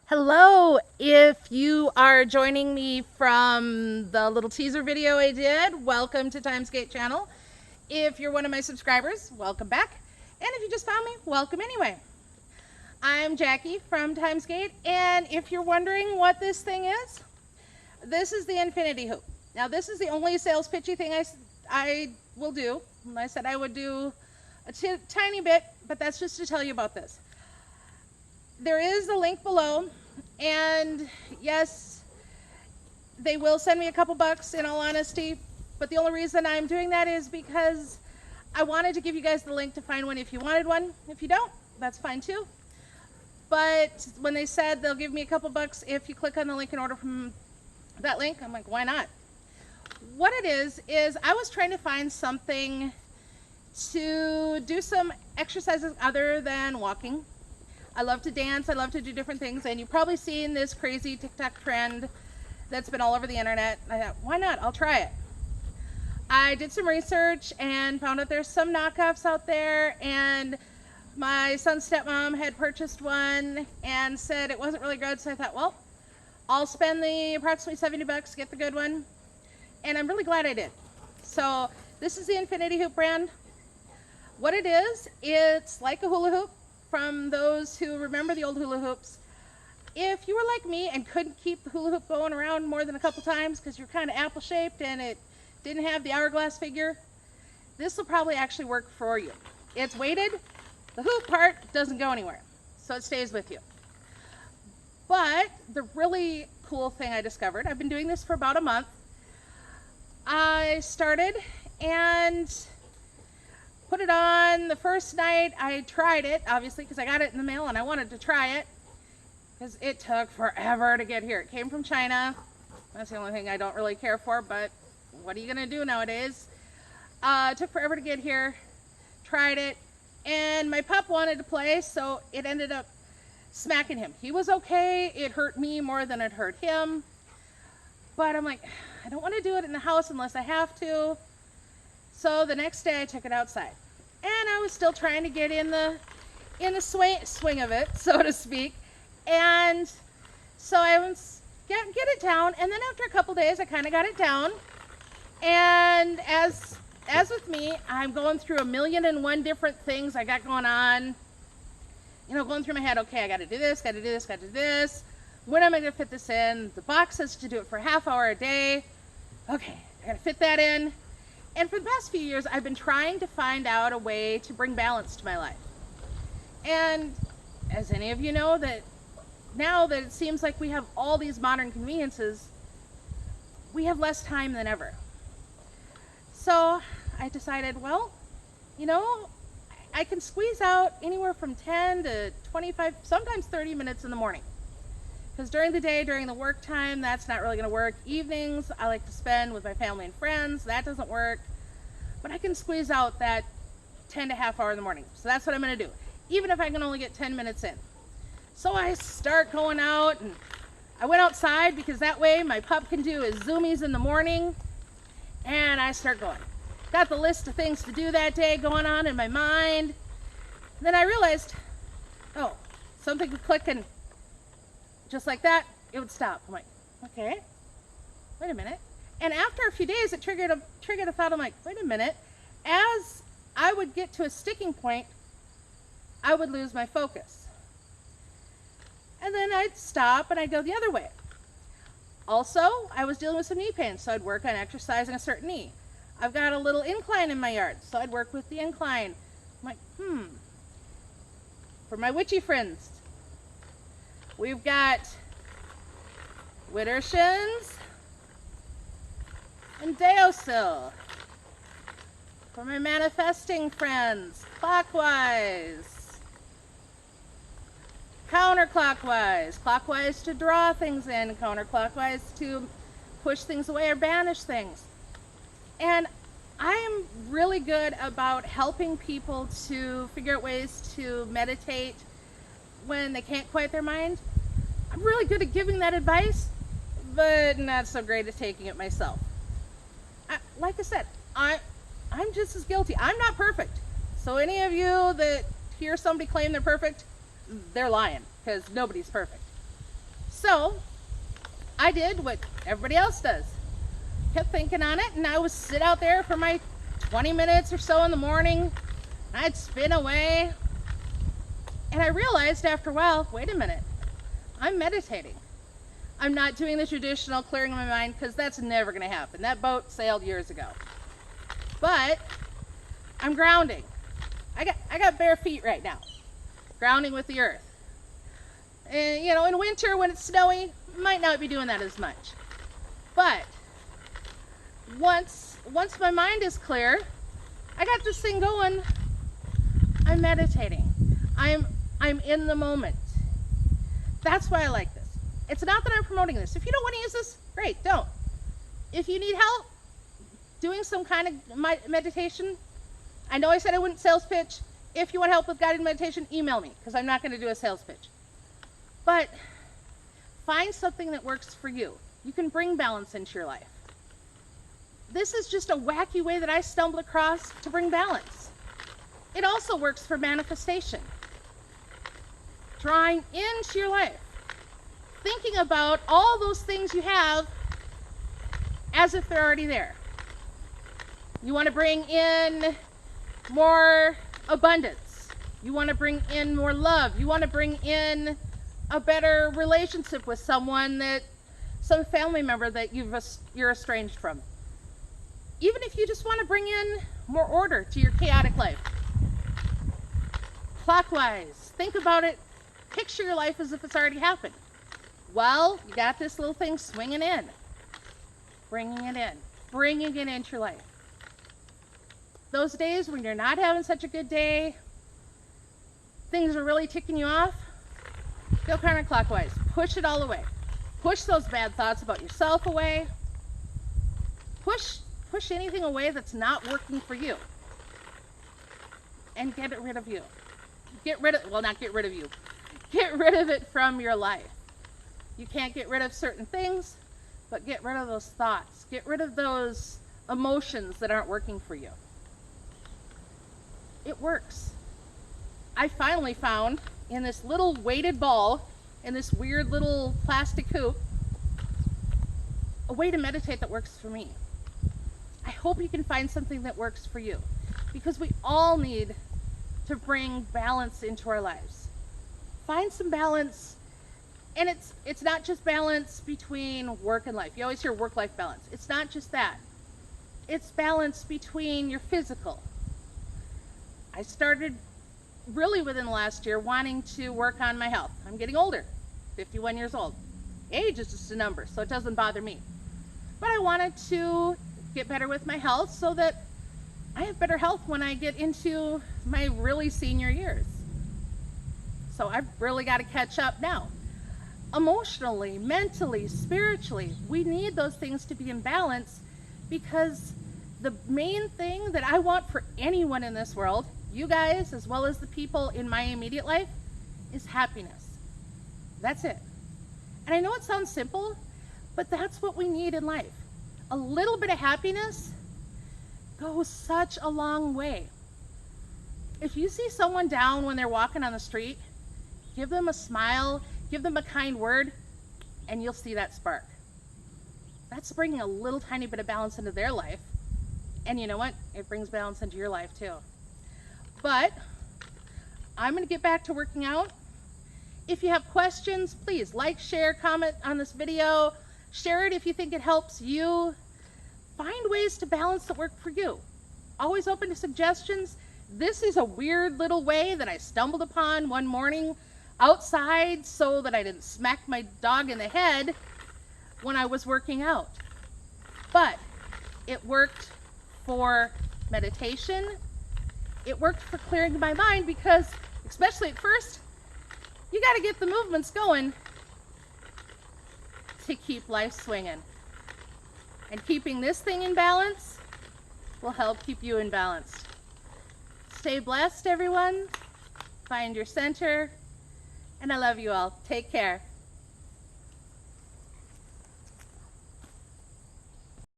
Hello, if you are joining me from the little teaser video I did, welcome to Timesgate channel. If you're one of my subscribers, welcome back. And if you just found me, welcome anyway. I'm Jackie from Timesgate, and if you're wondering what this thing is, this is the Infinity Hoop. Now this is the only sales pitchy thing I will do. I said I would do a tiny bit, but that's just to tell you about this. There is a link below, and yes, they will send me a couple bucks in all honesty, but the only reason I'm doing that is because I wanted to give you guys the link to find one if you wanted one. If you don't, that's fine too. But when they said they'll give me a couple bucks if you click on the link and order from that link, I'm like, why not? What it is I was trying to find something to do some exercises other than walking. I love to dance, I love to do different things, and you've probably seen this crazy TikTok trend that's been all over the internet. I thought, why not? I'll try it. I did some research and found out there's some knockoffs out there, and my son's stepmom had purchased one and said it wasn't really good, so I thought, well, I'll spend the approximately 70 bucks to get the good one, and I'm really glad I did. So this is the Infinity Hoop brand. What it is, it's like a hula hoop. From those who remember the old hula hoops, if you were like me and couldn't keep the hula hoop going around more than a couple times because you're kind of apple shaped and it didn't have the hourglass figure, this will probably actually work for you. It's weighted, the hoop part doesn't go anywhere, so it stays with you. But the really cool thing I discovered, I've been doing this for about a month. I started and put it on the first night. I tried it, obviously, because I got it in the mail and I wanted to try it because it took forever to get here. It came from China. That's the only thing I don't really care for, but what are you going to do nowadays? It took forever to get here. Tried it, and my pup wanted to play, so it ended up smacking him. He was okay. It hurt me more than it hurt him, but I'm like, I don't want to do it in the house unless I have to. So the next day I took it outside, and I was still trying to get in the swing of it, so to speak. And so I was get it down, and then after a couple days I kind of got it down. And as with me, I'm going through 1,000,001 different things I got going on. You know, going through my head, okay, I got to do this, got to do this, got to do this. When am I going to fit this in? The box says to do it for a half hour a day. Okay, I got to fit that in. And for the past few years, I've been trying to find out a way to bring balance to my life. And as any of you know, that now that it seems like we have all these modern conveniences, we have less time than ever. So I decided, well, you know, I can squeeze out anywhere from 10 to 25, sometimes 30 minutes in the morning. Because during the day, during the work time, that's not really going to work. Evenings, I like to spend with my family and friends. That doesn't work. But I can squeeze out that 10 to half hour in the morning. So that's what I'm going to do, even if I can only get 10 minutes in. So I start going out, and I went outside because that way my pup can do his zoomies in the morning. And I start going. Got the list of things to do that day going on in my mind. And then I realized, oh, something could click, and just like that, it would stop. I'm like, okay, wait a minute. And after a few days, it triggered a thought. I'm like, wait a minute. As I would get to a sticking point, I would lose my focus. And then I'd stop and I'd go the other way. Also, I was dealing with some knee pain, so I'd work on exercising a certain knee. I've got a little incline in my yard, so I'd work with the incline. I'm like, For my witchy friends, we've got Widdershins and Deosil. For my manifesting friends, clockwise, counterclockwise, clockwise to draw things in, counterclockwise to push things away or banish things. And I am really good about helping people to figure out ways to meditate when they can't quiet their mind. I'm really good at giving that advice, but not so great at taking it myself. Like I said, I'm just as guilty. I'm not perfect. So any of you that hear somebody claim they're perfect, they're lying, because nobody's perfect. So I did what everybody else does. Kept thinking on it, and I would sit out there for my 20 minutes or so in the morning. I'd spin away. And I realized after a while, wait a minute, I'm meditating. I'm not doing the traditional clearing of my mind, because that's never going to happen. That boat sailed years ago. But I'm grounding. I got bare feet right now, grounding with the earth. And you know, in winter when it's snowy, might not be doing that as much. But once my mind is clear, I got this thing going. I'm meditating. I'm in the moment. That's why I like this. It's not that I'm promoting this. If you don't want to use this, great, don't. If you need help doing some kind of meditation, I know I said I wouldn't sales pitch. If you want help with guided meditation, email me, because I'm not going to do a sales pitch. But find something that works for you. You can bring balance into your life. This is just a wacky way that I stumbled across to bring balance. It also works for manifestation. Drawing into your life. Thinking about all those things you have as if they're already there. You want to bring in more abundance. You want to bring in more love. You want to bring in a better relationship with someone, some family member that you're estranged from. Even if you just want to bring in more order to your chaotic life. Clockwise, think about it. Picture your life as if it's already happened. Well, you got this little thing swinging in. Bringing it in. Bringing it into your life. Those days when you're not having such a good day, things are really ticking you off, go counterclockwise. Push it all away. Push those bad thoughts about yourself away. Push anything away that's not working for you. And get it rid of you. Not get rid of you. Get rid of it from your life. You can't get rid of certain things, but get rid of those thoughts. Get rid of those emotions that aren't working for you. It works. I finally found in this little weighted ball, in this weird little plastic hoop, a way to meditate that works for me. I hope you can find something that works for you, because we all need to bring balance into our lives. Find some balance, and it's not just balance between work and life. You always hear work-life balance. It's not just that. It's balance between your physical. I started really within the last year wanting to work on my health. I'm getting older, 51 years old. Age is just a number, so it doesn't bother me. But I wanted to get better with my health so that I have better health when I get into my really senior years. So I've really got to catch up now. Emotionally, mentally, spiritually, we need those things to be in balance, because the main thing that I want for anyone in this world, you guys as well as the people in my immediate life, is happiness. That's it. And I know it sounds simple, but that's what we need in life. A little bit of happiness goes such a long way. If you see someone down when they're walking on the street, give them a smile, give them a kind word, and you'll see that spark. That's bringing a little tiny bit of balance into their life. And you know what? It brings balance into your life too. But I'm going to get back to working out. If you have questions, please like, share, comment on this video. Share it if you think it helps you. Find ways to balance that work for you. Always open to suggestions. This is a weird little way that I stumbled upon one morning outside so that I didn't smack my dog in the head when I was working out. But it worked for meditation. It worked for clearing my mind, because, especially at first, you got to get the movements going to keep life swinging. And keeping this thing in balance will help keep you in balance. Stay blessed, everyone. Find your center. And I love you all. Take care.